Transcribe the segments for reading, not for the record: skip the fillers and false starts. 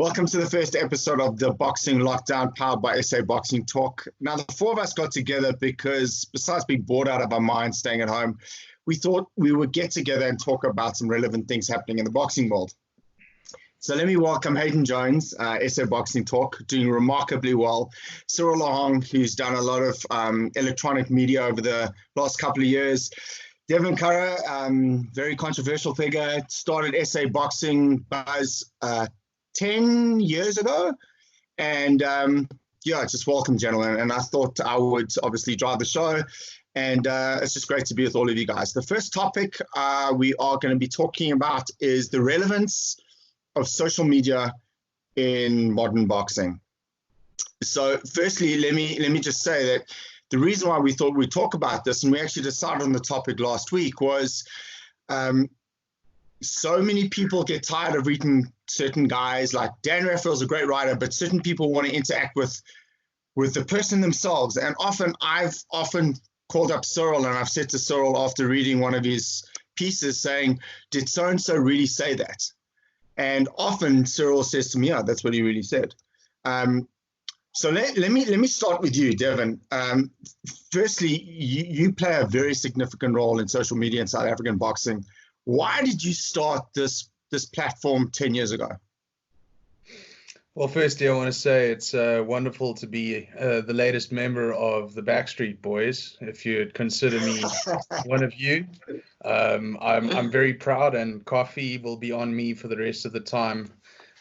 Welcome to the first episode of the Boxing Lockdown powered by SA Boxing Talk. Now, the four of us got together because besides being bored out of our minds staying at home, we thought we would get together and talk about some relevant things happening in the boxing world. So let me welcome Hayden Jones, SA Boxing Talk, doing remarkably well. Cyril Lehong, who's done a lot of electronic media over the last couple of years. Devin Currer, very controversial figure, started SA Boxing Buzz 10 years ago. And just welcome, gentlemen. And I thought I would obviously drive the show. And it's just great to be with all of you guys. The first topic we are going to be talking about is the relevance of social media in modern boxing. So firstly, let me just say that the reason why we thought we'd talk about this, and we actually decided on the topic last week, was so many people get tired of reading certain guys. Like Dan Raphael's a great writer, but certain people want to interact with the person themselves. And I've often called up Cyril, and I've said to Cyril after reading one of his pieces saying, did so-and-so really say that? And often Cyril says to me, yeah, that's what he really said. So let me start with you, Devin. Firstly, you play a very significant role in social media in South African boxing. Why did you start this platform 10 years ago? Well, firstly, I want to say it's wonderful to be the latest member of the Backstreet Boys. If you'd consider me one of you, I'm very proud, and coffee will be on me for the rest of the time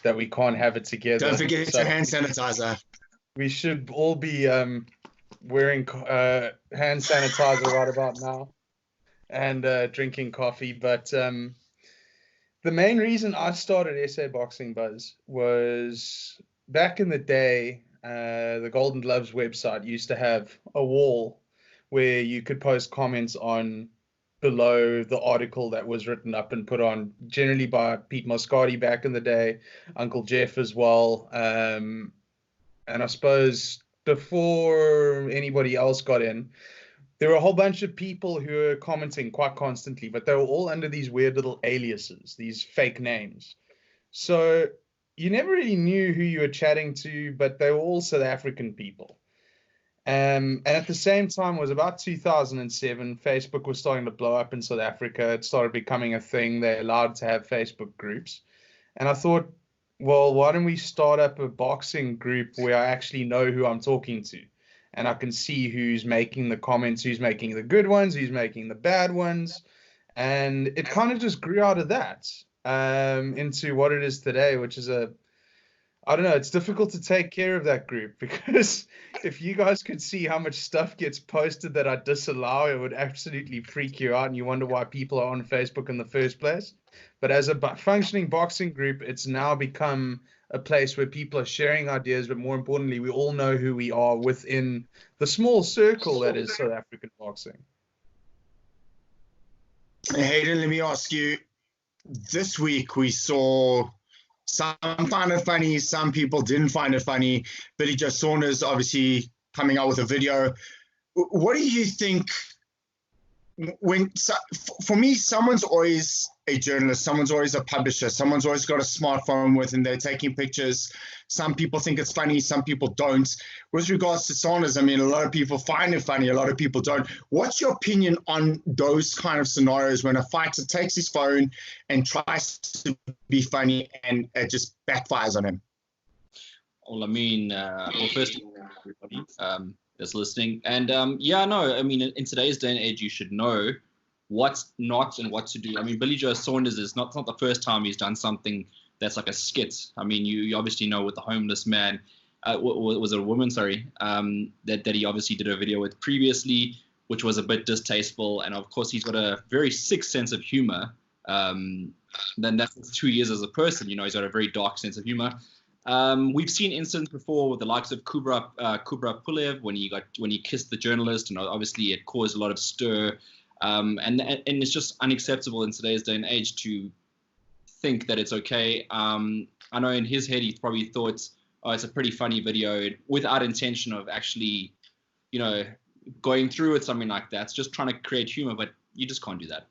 that we can't have it together. Don't forget your hand sanitizer. We should all be wearing hand sanitizer right about now and drinking coffee. But the main reason I started SA Boxing Buzz was back in the day, the Golden Gloves website used to have a wall where you could post comments on below the article that was written up and put on, generally by Pete Moscati back in the day, Uncle Jeff as well. And I suppose before anybody else got in, there were a whole bunch of people who were commenting quite constantly, but they were all under these weird little aliases, these fake names. So you never really knew who you were chatting to, but they were all South African people. And at the same time, it was about 2007, Facebook was starting to blow up in South Africa. It started becoming a thing. They're allowed to have Facebook groups. And I thought, well, why don't we start up a boxing group where I actually know who I'm talking to? And I can see who's making the comments, who's making the good ones, who's making the bad ones. And it kind of just grew out of that into what it is today, which is I don't know, it's difficult to take care of that group, because if you guys could see how much stuff gets posted that I disallow, it would absolutely freak you out, and you wonder why people are on Facebook in the first place. But as a functioning boxing group, it's now become a place where people are sharing ideas, but more importantly, we all know who we are within the small circle that is South African boxing. Hayden, let me ask you, this week we saw some find it funny, some people didn't find it funny. Billy Joe Saunders obviously coming out with a video. What do you think? For me, someone's always a journalist, someone's always a publisher, someone's always got a smartphone with and they're taking pictures. Some people think it's funny, some people don't. With regards to Saunders, I mean, a lot of people find it funny, a lot of people don't. What's your opinion on those kind of scenarios when a fighter takes his phone and tries to be funny and it just backfires on him? Well, I mean, first of all, everybody that's listening. And I mean, in today's day and age, you should know what's not and what to do. I mean, Billy Joe Saunders is not the first time he's done something that's like a skit. I mean, you obviously know with the homeless man, was it a woman, sorry, that he obviously did a video with previously, which was a bit distasteful. And of course, he's got a very sick sense of humor. Then that's 2 years as a person, he's got a very dark sense of humor. We've seen incidents before with the likes of Kubra Pulev when he kissed the journalist, and obviously it caused a lot of stir. And it's just unacceptable in today's day and age to think that it's okay. I know in his head he probably thought, oh, it's a pretty funny video, without intention of actually, going through with something like that. It's just trying to create humor, but you just can't do that.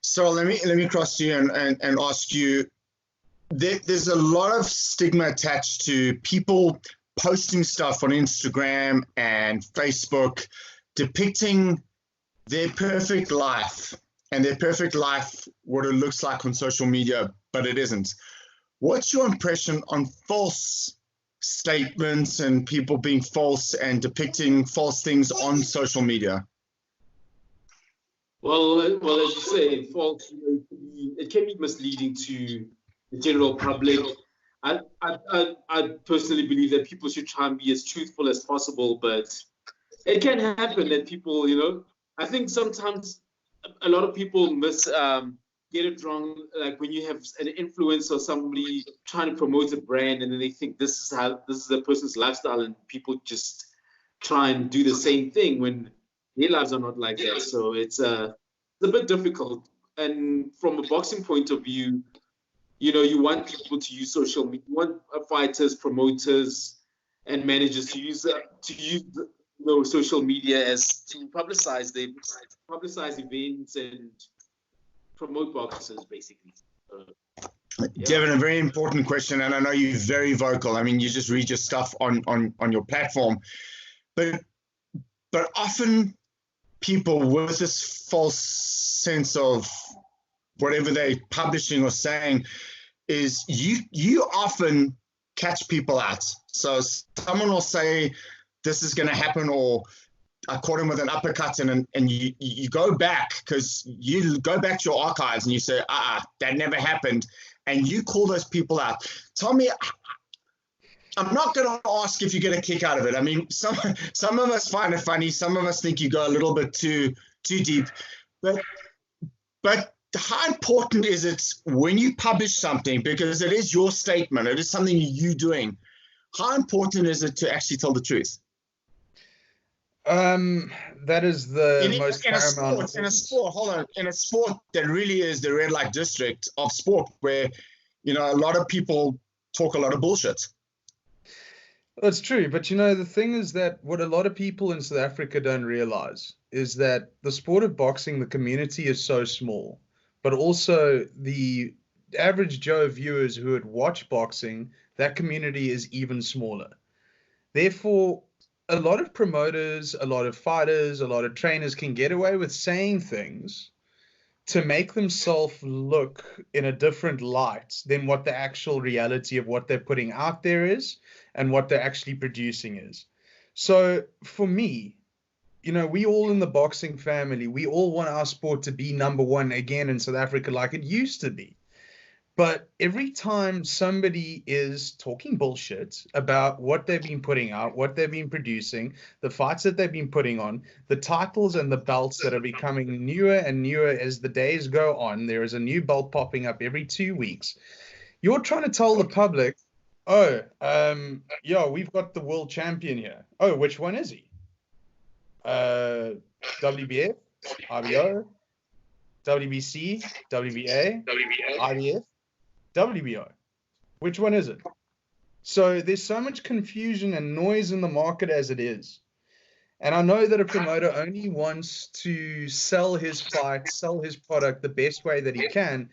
So let me cross to you and ask you, there's a lot of stigma attached to people posting stuff on Instagram and Facebook depicting their perfect life, and their perfect life, what it looks like on social media, but it isn't. What's your impression on false statements and people being false and depicting false things on social media? Well, as you say, false, it can be misleading to the general public. I personally believe that people should try and be as truthful as possible, but it can happen that people, I think sometimes a lot of people get it wrong. Like when you have an influencer or somebody trying to promote a brand, and then they think this is the person's lifestyle, and people just try and do the same thing when their lives are not like that. So it's a bit difficult. And from a boxing point of view, you want people to use social media. You want fighters, promoters, and managers to use social media as to publicize events and promote boxers, basically. Devin, a very important question, and I know you're very vocal. I mean, you just read your stuff on your platform, but often people with this false sense of whatever they're publishing or saying is you often catch people out. So someone will say this is going to happen, or I caught him with an uppercut, and you go back, because you go back to your archives and you say, that never happened, and you call those people out. Tell me, I'm not going to ask if you get a kick out of it. I mean, some of us find it funny, some of us think you go a little bit too deep, but how important is it when you publish something, because it is your statement, it is something you're doing, how important is it to actually tell the truth? That is the most paramount. In a sport that really is the red light district of sport, where a lot of people talk a lot of bullshit. That's true, but the thing is that what a lot of people in South Africa don't realize is that the sport of boxing, the community is so small, but also the average Joe viewers who would watch boxing, that community is even smaller. Therefore, a lot of promoters, a lot of fighters, a lot of trainers can get away with saying things to make themselves look in a different light than what the actual reality of what they're putting out there is and what they're actually producing is. So for me, we all in the boxing family, we all want our sport to be number one again in South Africa like it used to be. But every time somebody is talking bullshit about what they've been putting out, what they've been producing, the fights that they've been putting on, the titles and the belts that are becoming newer and newer as the days go on, there is a new belt popping up every 2 weeks. You're trying to tell the public, we've got the world champion here. Oh, which one is he? WBF, RBO, WBC, WBA, IBF, WBO. Which one is it? So there's so much confusion and noise in the market as it is. And I know that a promoter only wants to sell his fight, sell his product the best way that he can.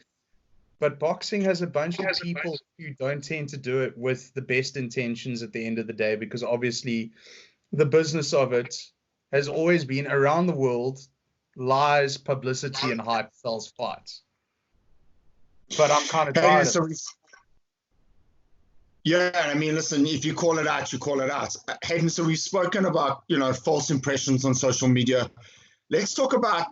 But boxing has a bunch of people who don't tend to do it with the best intentions at the end of the day, because obviously the business of it has always been around the world, lies, publicity, and hype sells fights. But I'm kind of tired of it. Yeah, I mean, listen, if you call it out, you call it out. Hayden, so we've spoken about, false impressions on social media. Let's talk about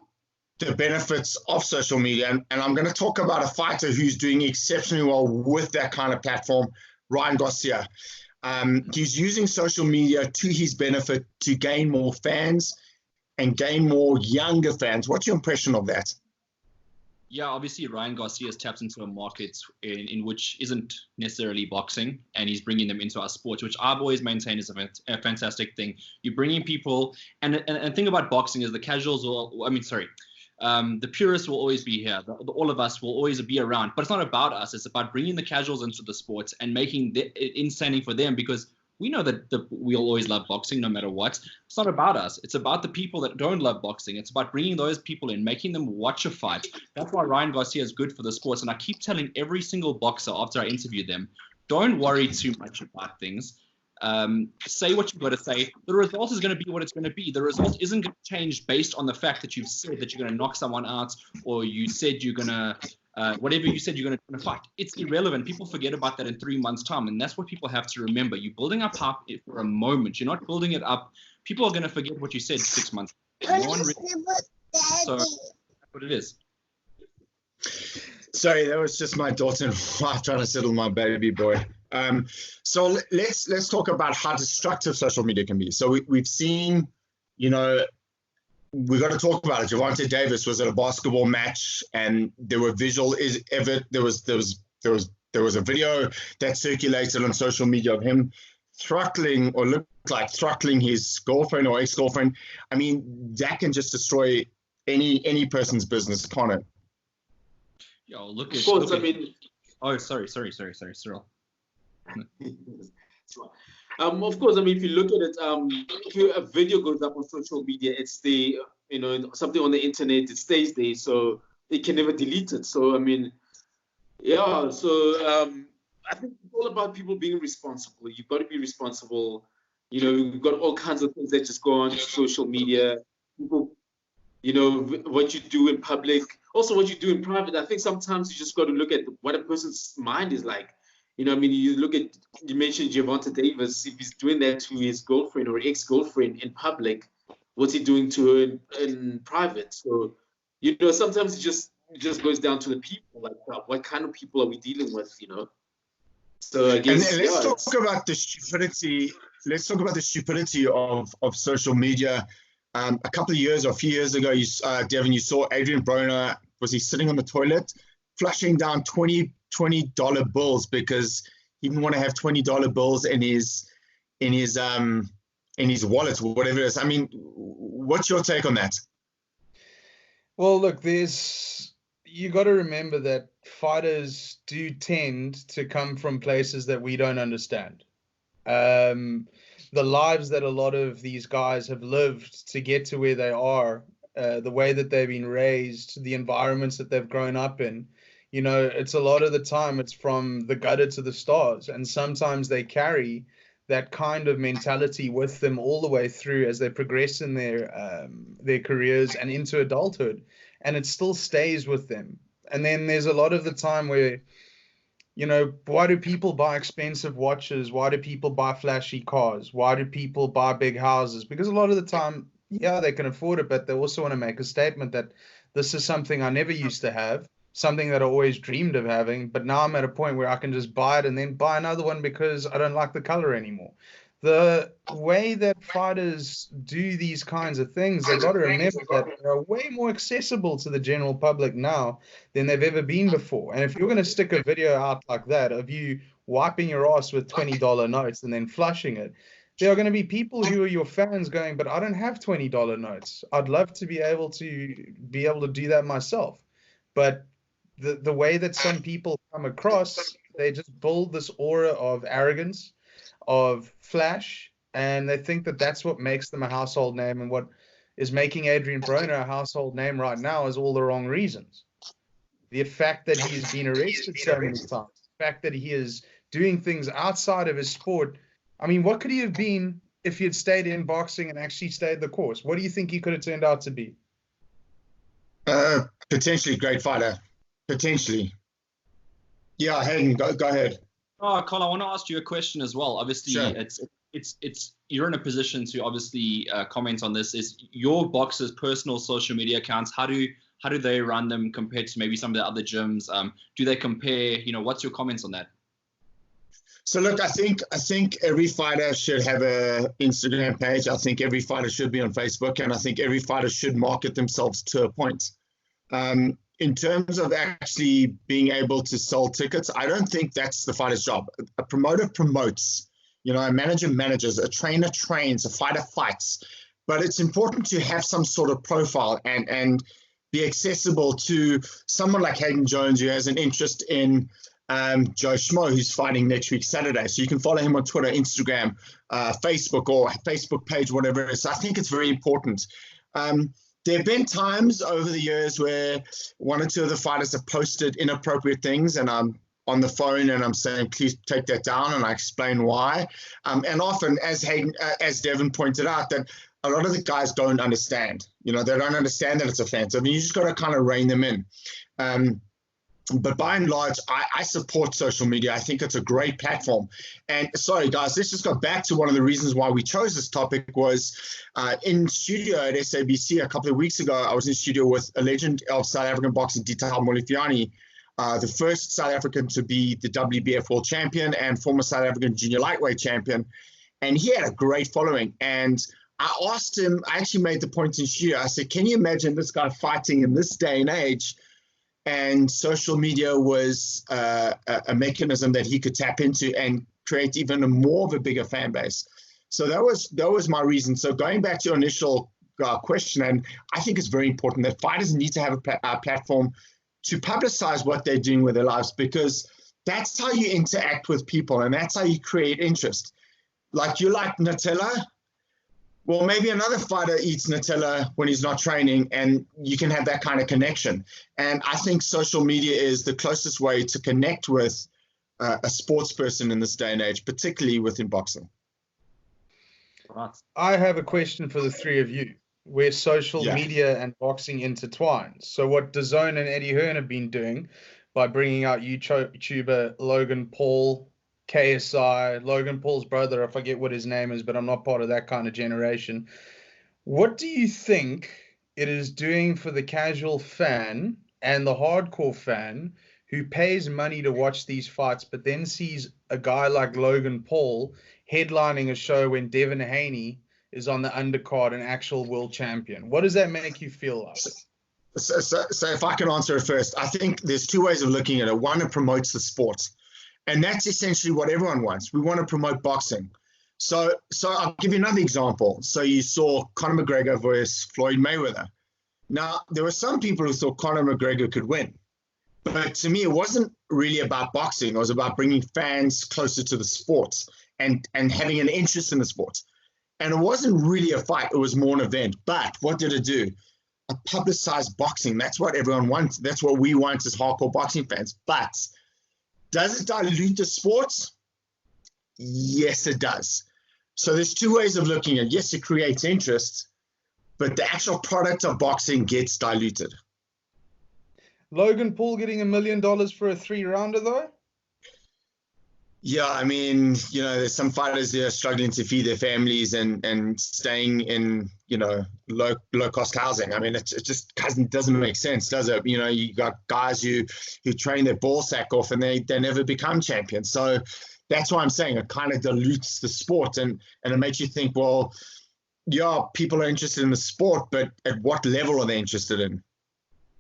the benefits of social media. And I'm going to talk about a fighter who's doing exceptionally well with that kind of platform, Ryan Garcia. He's using social media to his benefit to gain more fans and gain more younger fans. What's your impression of that? Yeah, obviously Ryan Garcia has tapped into a market in which isn't necessarily boxing, and he's bringing them into our sport, which I've always maintained is a fantastic thing. You're bringing people, and the thing about boxing is the casuals the purists will always be here. All of us will always be around, but it's not about us. It's about bringing the casuals into the sport and making it insanely for them, because We know that we'll always love boxing no matter what. It's not about us. It's about the people that don't love boxing. It's about bringing those people in, making them watch a fight. That's why Ryan Garcia is good for the sports. And I keep telling every single boxer after I interview them, don't worry too much about things. Say what you've got to say. The result is going to be what it's going to be. The result isn't going to change based on the fact that you've said that you're going to knock someone out, or you said you're going to whatever you said you're going to fight. It's irrelevant. People forget about that in 3 months' time, and that's what people have to remember. You're building up hype for a moment. You're not building it up. People are going to forget what you said 6 months ago. No one so that's what it is. Sorry, that was just my daughter and wife trying to settle my baby boy. So let's talk about how destructive social media can be. So we've seen, you know, we got to talk about it. Gervonta Davis was at a basketball match, and there were there was a video that circulated on social media of him throttling, or looked like throttling, his girlfriend or ex-girlfriend. I mean, that can just destroy any person's business, can't it? Yo, look at. Of course, look I at, mean. Oh, sorry, Cyril. Of course, I mean, if you look at it, if a video goes up on social media, it's something on the internet, it stays there, so it can never delete it. So, I mean, yeah, so I think it's all about people being responsible. You've got to be responsible. You know, you've got all kinds of things that just go on social media. People, you know, what you do in public, also what you do in private. I think sometimes you just got to look at what a person's mind is like. You know, I mean, you mentioned Gervonta Davis. If he's doing that to his girlfriend or ex-girlfriend in public, what's he doing to her in private? So, you know, sometimes it just goes down to the people. Like, what kind of people are we dealing with? You know. So I guess. And let's talk about the stupidity. Let's talk about the stupidity of social media. A couple of years or a few years ago, Devin, you saw Adrian Broner. Was he sitting on the toilet, flushing down $20 bills because he didn't want to have $20 bills in his wallet or whatever it is? I mean, what's your take on that? Well, look, you got to remember that fighters do tend to come from places that we don't understand. The lives that a lot of these guys have lived to get to where they are, the way that they've been raised, the environments that they've grown up in, you know, it's a lot of the time it's from the gutter to the stars. And sometimes they carry that kind of mentality with them all the way through as they progress in their careers and into adulthood. And it still stays with them. And then there's a lot of the time where, you know, why do people buy expensive watches? Why do people buy flashy cars? Why do people buy big houses? Because a lot of the time, yeah, they can afford it, but they also want to make a statement that this is something I never used to have, something that I always dreamed of having, but now I'm at a point where I can just buy it and then buy another one because I don't like the color anymore. The way that fighters do these kinds of things, they've got to remember that they're way more accessible to the general public now than they've ever been before. And if you're going to stick a video out like that of you wiping your ass with $20 notes and then flushing it, there are going to be people who are your fans going, but I don't have $20 notes. I'd love to be able to do that myself. But the way that some people come across, they just build this aura of arrogance, of flash, and they think that that's what makes them a household name, and what is making Adrian Broner a household name right now is all the wrong reasons. The fact that he's been arrested so many times, the fact that he is doing things outside of his sport. I mean, what could he have been if he had stayed in boxing and actually stayed the course? What do you think he could have turned out to be? Potentially great fighter. Potentially. Yeah, Hayden, go ahead. Oh, Colin, I want to ask you a question as well. Obviously, sure. it's you're in a position to obviously comment on this. Is your boxers' personal social media accounts? How do they run them compared to maybe some of the other gyms? Do they compare? You know, what's your comments on that? So look, I think every fighter should have an Instagram page. I think every fighter should be on Facebook, and I think every fighter should market themselves to a point. In terms of actually being able to sell tickets, I don't think that's the fighter's job. A promoter promotes, you know, a manager manages, a trainer trains, a fighter fights. But it's important to have some sort of profile and be accessible to someone like Hayden Jones, who has an interest in Joe Schmo, who's fighting next week Saturday. So you can follow him on Twitter, Instagram, Facebook, or Facebook page, whatever it is. So I think it's very important. There have been times over the years where one or two of the fighters have posted inappropriate things, and I'm on the phone and I'm saying, please take that down, and I explain why. And often, as Devin pointed out, that a lot of the guys don't understand. They don't understand that it's offensive, and you just got to kind of rein them in. But by and large, I support social media. I think it's a great platform. And sorry, guys, let's just go back to one of the reasons why we chose this topic was in studio at SABC a couple of weeks ago. I was in studio with a legend of South African boxing, Dital Molifiani, the first South African to be the WBF world champion and former South African junior lightweight champion. And he had a great following. And I asked him, I actually made the point in studio, I said, can you imagine this guy fighting in this day and age? And social media was a mechanism that he could tap into and create even more of a bigger fan base. So that was my reason. So going back to your initial question, and I think it's very important that fighters need to have a platform to publicize what they're doing with their lives, because that's how you interact with people and that's how you create interest. Like you like Nutella, well, maybe another fighter eats Nutella when he's not training, and you can have that kind of connection. And I think social media is the closest way to connect with a sports person in this day and age, particularly within boxing. Right. I have a question for the three of you, where social media and boxing intertwine. So what DAZN and Eddie Hearn have been doing by bringing out YouTuber Logan Paul, KSI, Logan Paul's brother, I forget what his name is, but I'm not part of that kind of generation. What do you think it is doing for the casual fan and the hardcore fan who pays money to watch these fights, but then sees a guy like Logan Paul headlining a show when Devin Haney is on the undercard, an actual world champion? What does that make you feel like? So if I can answer it first, I think there's two ways of looking at it. One, it promotes the sport. And that's essentially what everyone wants. We want to promote boxing. So I'll give you another example. So you saw Conor McGregor versus Floyd Mayweather. Now, there were some people who thought Conor McGregor could win. But to me, it wasn't really about boxing. It was about bringing fans closer to the sport and having an interest in the sport. And it wasn't really a fight. It was more an event. But what did it do? It publicized boxing. That's what everyone wants. That's what we want as hardcore boxing fans. But does it dilute the sport? Yes, it does. So there's two ways of looking at it. Yes, it creates interest, but the actual product of boxing gets diluted. Logan Paul getting $1 million for a 3-rounder, though? Yeah, I mean, there's some fighters that are struggling to feed their families and staying in, low-cost housing. I mean, it just doesn't make sense, does it? You got guys who train their ball sack off and they never become champions. So that's why I'm saying it kind of dilutes the sport and it makes you think, well, yeah, people are interested in the sport, but at what level are they interested in?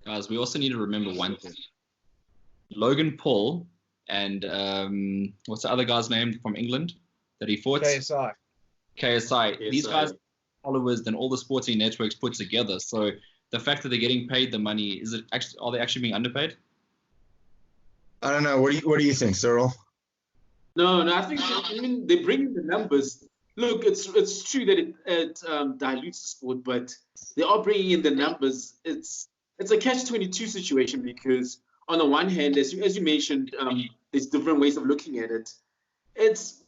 Guys, we also need to remember one thing. Logan Paul and what's the other guy's name from England that he fought? KSI. These guys are followers than all the sporting networks put together. So the fact that they're getting paid the money, are they actually being underpaid? I don't know. What do you think, Cyril? No, I think they bring in the numbers. Look, it's true that it dilutes the sport, but they are bringing in the numbers. It's a catch-22 situation because on the one hand, as you mentioned, there's different ways of looking at it.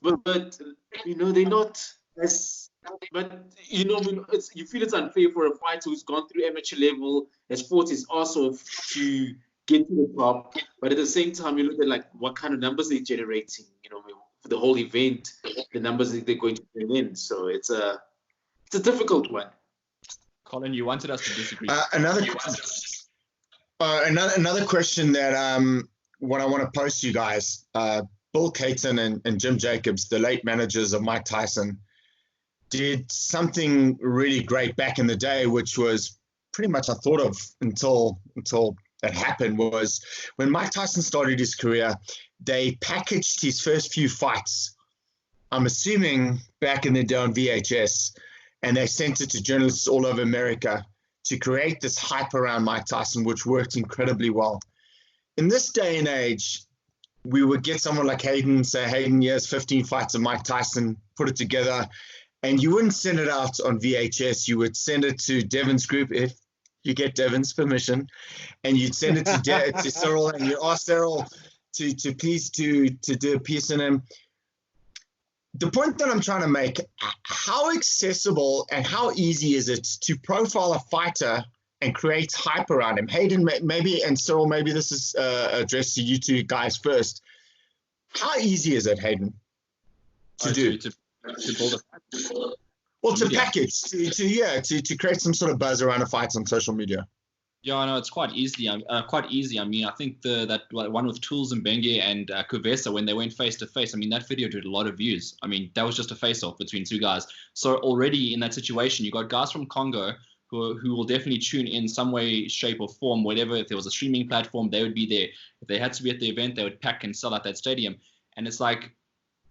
But they're not as. But you feel it's unfair for a fighter who's gone through amateur level, has fought his ass off to get to the top. But at the same time, you look at like what kind of numbers they're generating. For the whole event, the numbers that they're going to bring in. So it's a difficult one. Colin, you wanted us to disagree. Another question that what I want to pose to you guys, Bill Caton and Jim Jacobs, the late managers of Mike Tyson, did something really great back in the day, which was pretty much I thought of until that happened, was when Mike Tyson started his career, they packaged his first few fights, I'm assuming back in the day on VHS, and they sent it to journalists all over America to create this hype around Mike Tyson, which worked incredibly well. In this day and age, we would get someone like Hayden, say, Hayden, here's 15 fights of Mike Tyson, put it together. And you wouldn't send it out on VHS. You would send it to Devon's group if you get Devon's permission. And you'd send it to Cyril, and you ask Cyril to please to do a piece in him. The point that I'm trying to make, how accessible and how easy is it to profile a fighter and create hype around him? Hayden, maybe, and Cyril, maybe this is addressed to you two guys first. How easy is it, Hayden, to do? To build a fight? Well, to package, to create some sort of buzz around a fight on social media. Yeah, I know it's quite easy. I mean, I think that one with Tools and Bengue and Kuvesa, when they went face to face, I mean, that video did a lot of views. I mean, that was just a face-off between two guys. So already in that situation, you got guys from Congo who will definitely tune in some way, shape, or form. Whatever, if there was a streaming platform, they would be there. If they had to be at the event, they would pack and sell out that stadium. And it's like,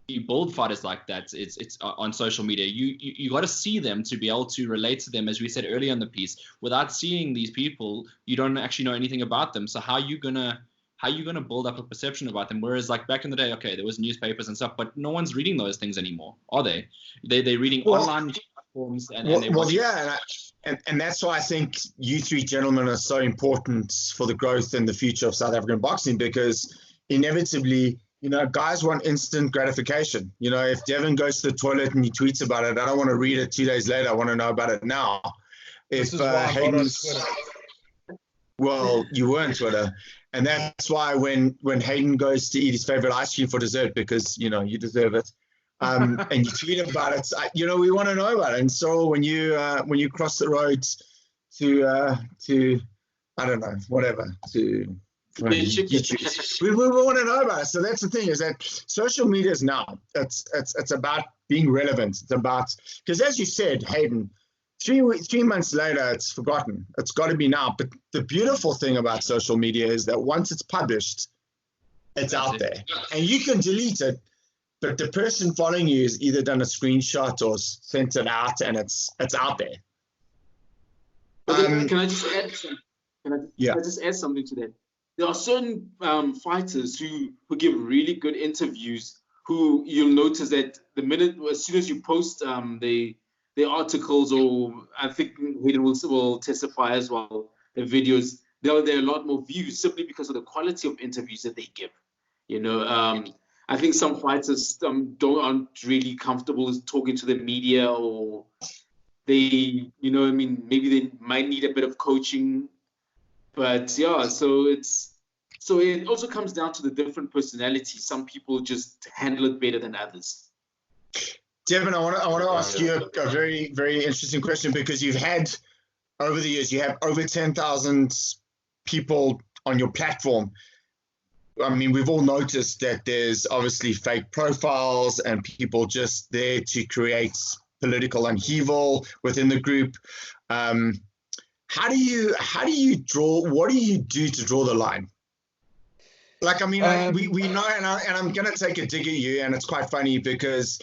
you build fighters like that. It's on social media. You got to see them to be able to relate to them, as we said earlier in the piece. Without seeing these people, you don't actually know anything about them. So how you gonna build up a perception about them? Whereas like back in the day, okay, there was newspapers and stuff, but no one's reading those things anymore, are they? They're reading online platforms and that's why I think you three gentlemen are so important for the growth and the future of South African boxing, because inevitably, you know, guys want instant gratification. You know, if Devon goes to the toilet and he tweets about it, I don't want to read it 2 days later. I want to know about it now. If Hayden's, well, you were on Twitter, and that's why when Hayden goes to eat his favorite ice cream for dessert, because you know you deserve it, and you tweet about it, you know, we want to know about it. And so when you cross the road to I don't know, whatever, to we want to know about it. So that's the thing, is that social media is now, it's about being relevant. It's about, because as you said, Hayden, 3 months later, it's forgotten. It's got to be now. But the beautiful thing about social media is that once it's published, it's out there. And you can delete it, but the person following you has either done a screenshot or sent it out, and it's out there. Can I just add something? Can I just add something to that? There are certain fighters who give really good interviews, who you'll notice that as soon as you post their articles, or I think Hayden will testify as well, the videos, there are a lot more views simply because of the quality of interviews that they give. You know, I think some fighters aren't really comfortable talking to the media, or they, you know, I mean, maybe they might need a bit of coaching. But yeah, so it also comes down to the different personalities. Some people just handle it better than others. Devon, I want to ask you a very, very interesting question, because you've had, over the years, you have over 10,000 people on your platform. I mean, we've all noticed that there's obviously fake profiles and people just there to create political upheaval within the group. How do you draw? What do you do to draw the line? Like, I mean, we know, and I'm going to take a dig at you, and it's quite funny because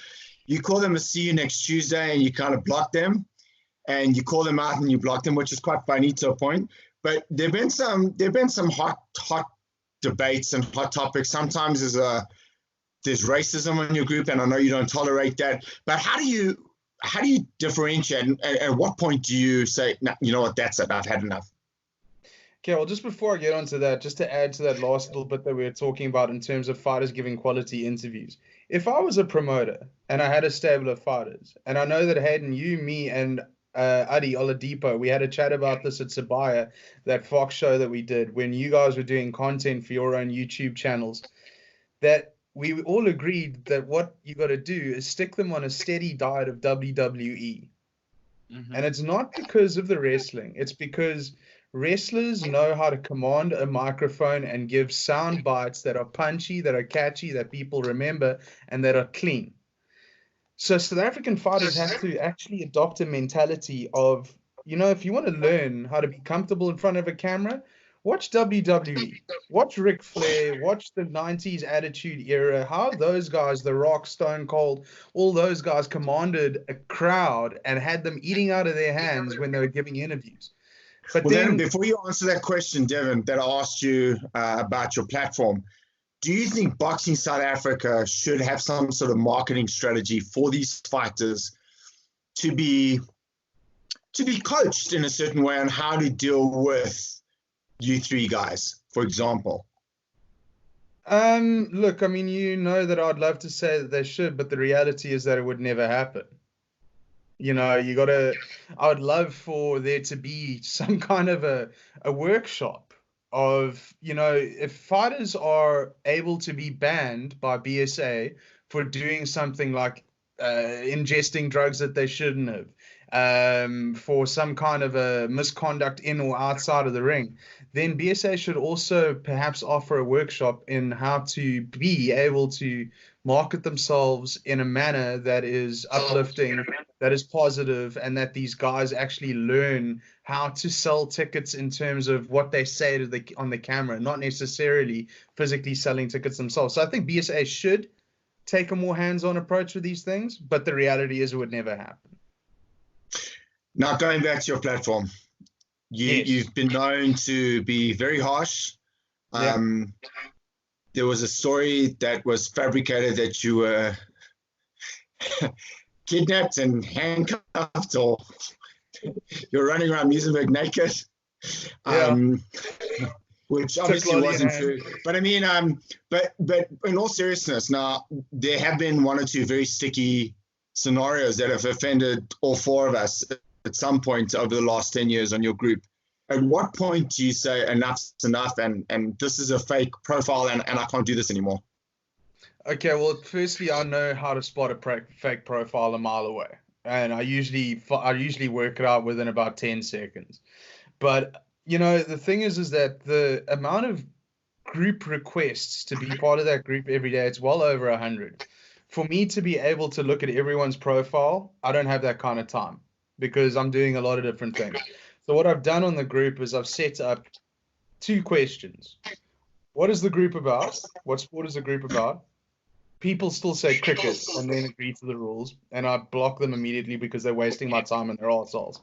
you call them a see you next Tuesday and you kind of block them, and you call them out and you block them, which is quite funny to a point. But there've been some hot debates and hot topics. Sometimes there's racism in your group, and I know you don't tolerate that. But how do you differentiate, and at what point do you say, no, you know what, that's it, I've had enough? Okay, well, just before I get onto that, just to add to that last little bit that we were talking about in terms of fighters giving quality interviews. If I was a promoter and I had a stable of fighters, and I know that Hayden, you, me, and Adi Oladipo, we had a chat about this at Sabaya, that Fox show that we did when you guys were doing content for your own YouTube channels, that we all agreed that what you got to do is stick them on a steady diet of WWE. Mm-hmm. And it's not because of the wrestling. It's because wrestlers know how to command a microphone and give sound bites that are punchy, that are catchy, that people remember, and that are clean. So South African fighters have to actually adopt a mentality of, you know, if you want to learn how to be comfortable in front of a camera, watch WWE, watch Ric Flair, watch the 90s Attitude Era, how those guys, The Rock, Stone Cold, all those guys commanded a crowd and had them eating out of their hands when they were giving interviews. But then before you answer that question, Devon, that I asked you about your platform, do you think Boxing South Africa should have some sort of marketing strategy for these fighters to be coached in a certain way on how to deal with you three guys, for example? Look, I mean, you know that I'd love to say that they should, but the reality is that it would never happen. You know, I would love for there to be some kind of a workshop of, you know, if fighters are able to be banned by BSA for doing something like ingesting drugs that they shouldn't have, for some kind of a misconduct in or outside of the ring, then BSA should also perhaps offer a workshop in how to be able to market themselves in a manner that is uplifting, that is positive, and that these guys actually learn how to sell tickets in terms of what they say on the camera, not necessarily physically selling tickets themselves. So I think BSA should take a more hands-on approach with these things, but the reality is it would never happen. Now, going back to your platform, you've been known to be very harsh. There was a story that was fabricated that you were kidnapped and handcuffed, or you're running around Muizenberg naked, which obviously wasn't true. But I mean, but in all seriousness, now there have been one or two very sticky scenarios that have offended all four of us at some point over the last 10 years on your group. At what point do you say enough's enough and this is a fake profile and I can't do this anymore? Okay, well, firstly, I know how to spot a fake profile a mile away, and I usually work it out within about 10 seconds. But you know, the thing is that the amount of group requests to be part of that group every day, it's well over 100. For me to be able to look at everyone's profile, I don't have that kind of time because I'm doing a lot of different things. So what I've done on the group is I've set up 2 questions. What is the group about? What sport is the group about? People still say cricket and then agree to the rules, and I block them immediately because they're wasting my time and they're assholes.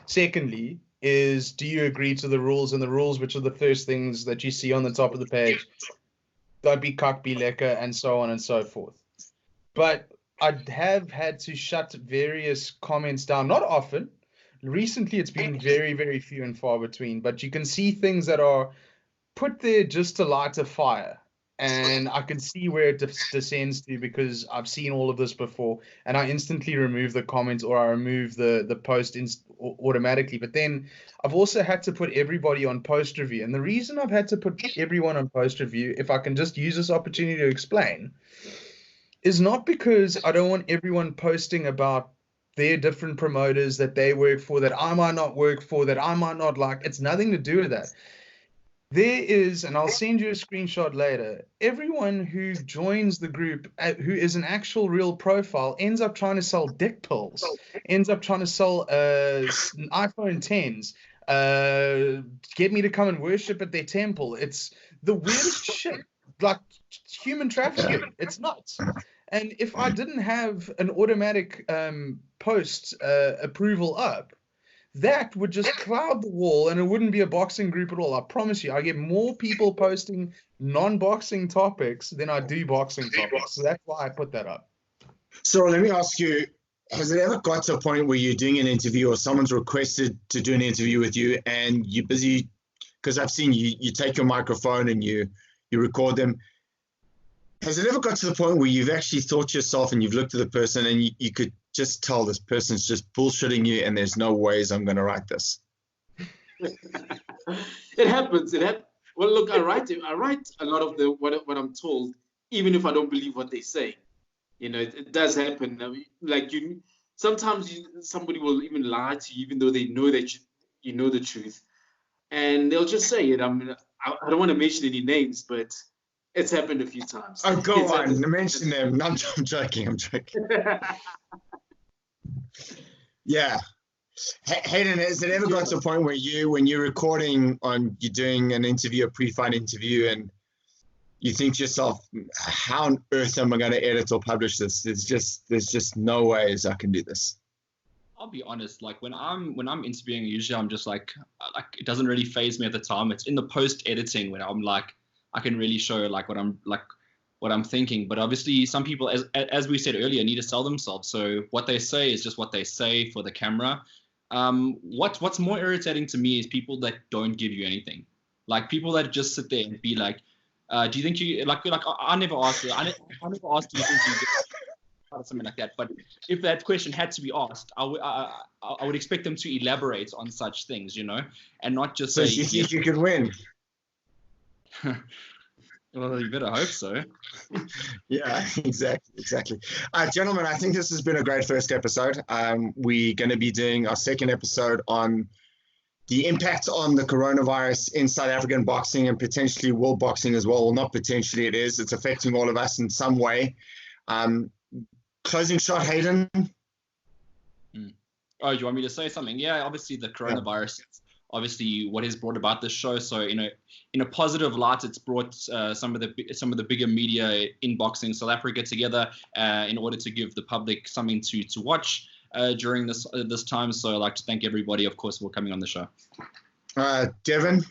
Secondly is, do you agree to the rules? And the rules, which are the first things that you see on the top of the page, don't be cock, be lekker, and so on and so forth. But I have had to shut various comments down, not often. Recently, it's been very, very few and far between, but you can see things that are put there just to light a fire. And I can see where it descends to because I've seen all of this before, and I instantly remove the comments or I remove the post automatically. But then I've also had to put everybody on post review. And the reason I've had to put everyone on post review, if I can just use this opportunity to explain, is not because I don't want everyone posting about their different promoters that they work for, that I might not work for, that I might not like. It's nothing to do with that. There is, and I'll send you a screenshot later, everyone who joins the group, who is an actual real profile, ends up trying to sell dick pills, ends up trying to sell iPhone 10s, get me to come and worship at their temple. It's the weirdest shit, like human trafficking. It's nuts. And if I didn't have an automatic post approval up, that would just cloud the wall and it wouldn't be a boxing group at all. I promise you, I get more people posting non-boxing topics than I do boxing topics. So that's why I put that up. So let me ask you, has it ever got to a point where you're doing an interview or someone's requested to do an interview with you and you're busy? Because I've seen you take your microphone and you record them. Has it ever got to the point where you've actually thought to yourself and you've looked at the person and you could just tell this person's just bullshitting you and there's no ways I'm going to write this? It happens. Well, look, I write a lot of what I'm told, even if I don't believe what they say. You know, it does happen. I mean, like sometimes somebody will even lie to you, even though they know that you know the truth, and they'll just say it. I mean, I don't want to mention any names, but it's happened a few times. Oh, go on, mention them. No, I'm joking. Yeah. Hayden, has it ever got to a point where when you're recording you're doing an interview, a pre-fight interview, and you think to yourself, how on earth am I going to edit or publish this? There's just no ways I can do this. I'll be honest, like when I'm interviewing, usually I'm just like it doesn't really faze me at the time. It's in the post editing when I'm like, I can really show like what I'm thinking. But obviously, some people, as we said earlier, need to sell themselves. So what they say is just what they say for the camera. What's more irritating to me is people that don't give you anything, like people that just sit there and be like, "Do you think you like?" I never asked you. I never asked you. Or something like that. But if that question had to be asked, I would expect them to elaborate on such things, and not just So say. you think you could win? Well, you better hope so. Yeah, exactly. Gentlemen, I think this has been a great first episode. We're going to be doing our second episode on the impact on the coronavirus in South African boxing and potentially world boxing as well. Well, not potentially, it is. It's affecting all of us in some way. Closing shot, Hayden. Oh, do you want me to say something? Yeah, obviously the coronavirus, obviously what has brought about this show. So in a positive light, it's brought some of the bigger media in boxing South Africa together in order to give the public something to watch during this time. So I'd like to thank everybody, of course, for coming on the show. Devin.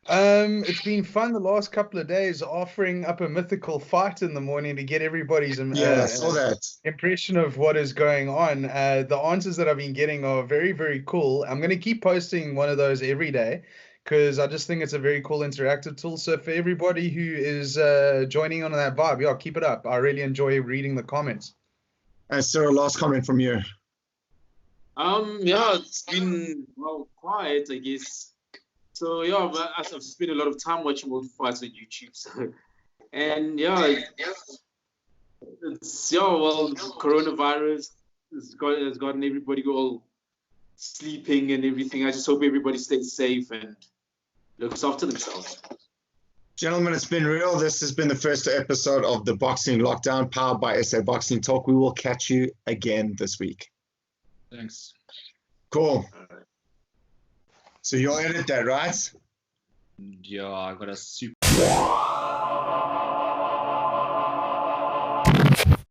It's been fun the last couple of days, offering up a mythical fight in the morning to get everybody's I saw that. impression of what is going on. The answers that I've been getting are very, very cool. I'm going to keep posting one of those every day because I just think it's a very cool interactive tool. So for everybody who is joining on that vibe, keep it up. I really enjoy reading the comments. And Cyril, last comment from you. It's been quiet, I guess. So I've spent a lot of time watching old fights on YouTube. So, and coronavirus has gotten everybody all sleeping and everything. I just hope everybody stays safe and looks after themselves. Gentlemen, it's been real. This has been the first episode of the Boxing Lockdown, powered by SA Boxing Talk. We will catch you again this week. Thanks. Cool. So you'll edit that, right? Yeah, I got a super